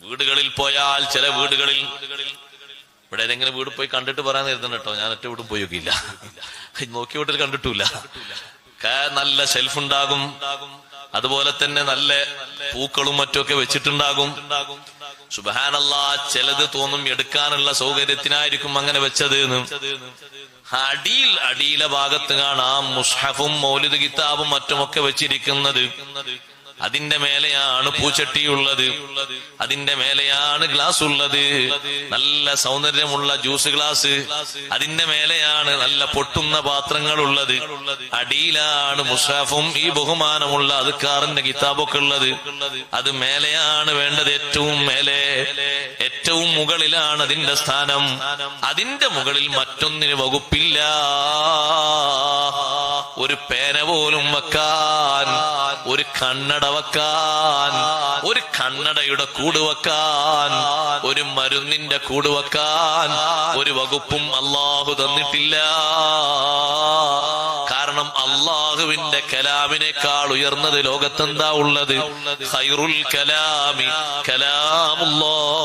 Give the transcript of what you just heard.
വീടുകളിൽ പോയാൽ ചില വീടുകളിൽ, ഇവിടെ ഏതെങ്കിലും വീട് പോയി കണ്ടിട്ട് പറയാൻ കരുതണം കേട്ടോ, ഞാൻ ഒറ്റ വീടും പോയി നോക്കിയില്ല, നോക്കിയ വീട്ടിൽ കണ്ടിട്ടില്ല. നല്ല ഷെൽഫ് ഉണ്ടാകും, അതുപോലെ തന്നെ നല്ല പൂക്കളും മറ്റുമൊക്കെ വെച്ചിട്ടുണ്ടാകും. സുബ്ഹാനല്ലാഹ്, ചിലത് തോന്നും എടുക്കാനുള്ള സൗകര്യത്തിനായിരിക്കും അങ്ങനെ വെച്ചത് എന്ന്. അടിയിലെ ഭാഗത്ത് കാണാം മുസ്ഹഫും മൗലിദ് കിതാബും മറ്റുമൊക്കെ വെച്ചിരിക്കുന്നത്. അതിന്റെ മേലെയാണ് പൂച്ചട്ടിയുള്ളത്, അതിന്റെ മേലെയാണ് ഗ്ലാസ് ഉള്ളത്, നല്ല സൗന്ദര്യമുള്ള ജ്യൂസ് ഗ്ലാസ്, അതിന്റെ മേലെയാണ് നല്ല പൊട്ടുന്ന പാത്രങ്ങൾ ഉള്ളത്. അടിയിലാണ് മുസ്ഹഫും ഈ ബഹുമാനമുള്ള അദ്കാറിന്റെ കിതാബൊക്കെ ഉള്ളത്. അത് മേലെയാണ് വേണ്ടത്, ഏറ്റവും മേലെ, ഏറ്റവും മുകളിലാണ് അതിന്റെ സ്ഥാനം. അതിന്റെ മുകളിൽ മറ്റൊന്നിന് വകുപ്പില്ല. ഒരു പേന പോലും വെക്കാൻ, ഒരു കണ്ണട വെക്കാൻ, ഒരു കണ്ണടയുടെ കൂട് വെക്കാൻ, ഒരു മരുന്നിന്റെ കൂട് വെക്കാൻ ഒരു വകുപ്പും അല്ലാഹു തന്നിട്ടില്ല. കാരണം അല്ലാഹുവിന്റെ കലാമിനേക്കാൾ ഉയർന്നത് ലോകത്തെന്താ ഉള്ളത്? ഖൈറുൽ കലാമി കലാമുല്ലാഹ്.